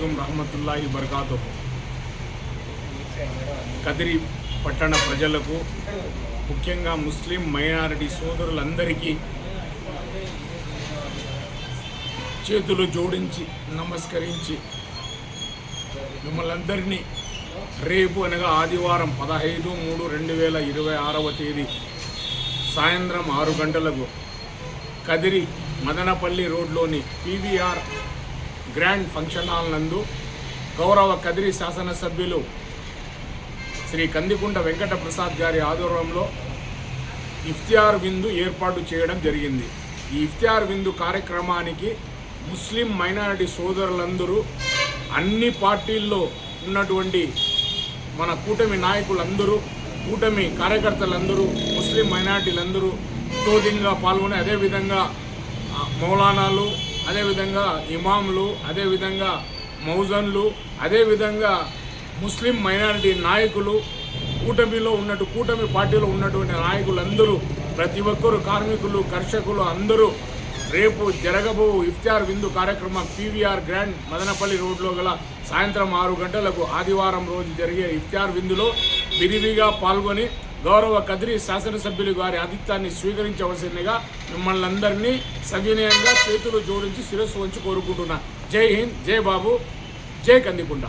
అలైకుం రహమతుల్లాహి బర్కాతుహు. కదిరి పట్టణ ప్రజలకు, ముఖ్యంగా ముస్లిం మైనారిటీ సోదరులందరికీ చేతులు జోడించి నమస్కరించి మిమ్మల్ని అందరినీ రేపు అనగా ఆదివారం 15/3/2026 తేదీ సాయంత్రం 6 గంటలకు కదిరి మదనపల్లి రోడ్లోని పీవీఆర్ గ్రాండ్ ఫంక్షన్ హాల్ నందు గౌరవ కదిరి శాసనసభ్యులు శ్రీ కందికుంట వెంకట ప్రసాద్ గారి ఆధ్వర్యంలో ఇఫ్తియార్ విందు ఏర్పాటు చేయడం జరిగింది. ఈ ఇఫ్తియార్ విందు కార్యక్రమానికి ముస్లిం మైనారిటీ సోదరులందరూ, అన్ని పార్టీల్లో ఉన్నటువంటి మన కూటమి నాయకులందరూ, కూటమి కార్యకర్తలందరూ, ముస్లిం మైనారిటీలందరూ తోదింగా పాల్గొని, అదేవిధంగా మౌలానాలు, అదేవిధంగా ఇమాంలు, అదేవిధంగా మౌజన్లు, అదేవిధంగా ముస్లిం మైనారిటీ నాయకులు, కూటమి పార్టీలో ఉన్నటువంటి నాయకులందరూ, ప్రతి ఒక్కరు, కార్మికులు, కర్షకులు అందరూ రేపు జరగబో ఇఫ్తియార్ విందు కార్యక్రమం పీవీఆర్ గ్రాండ్ మదనపల్లి రోడ్లో గల సాయంత్రం 6 గంటలకు ఆదివారం రోజు జరిగే ఇఫ్తియార్ విందులో విరివిగా పాల్గొని గౌరవ కదిరి శాసనసభ్యులు గారి ఆతిథ్యాన్ని స్వీకరించవలసిందిగా మిమ్మల్ని అందరినీ సవినయంగా చేతులు జోడించి శిరస్సు వంచి కోరుకుంటున్నా. జై హింద్, జై బాబు, జై కందికుంట.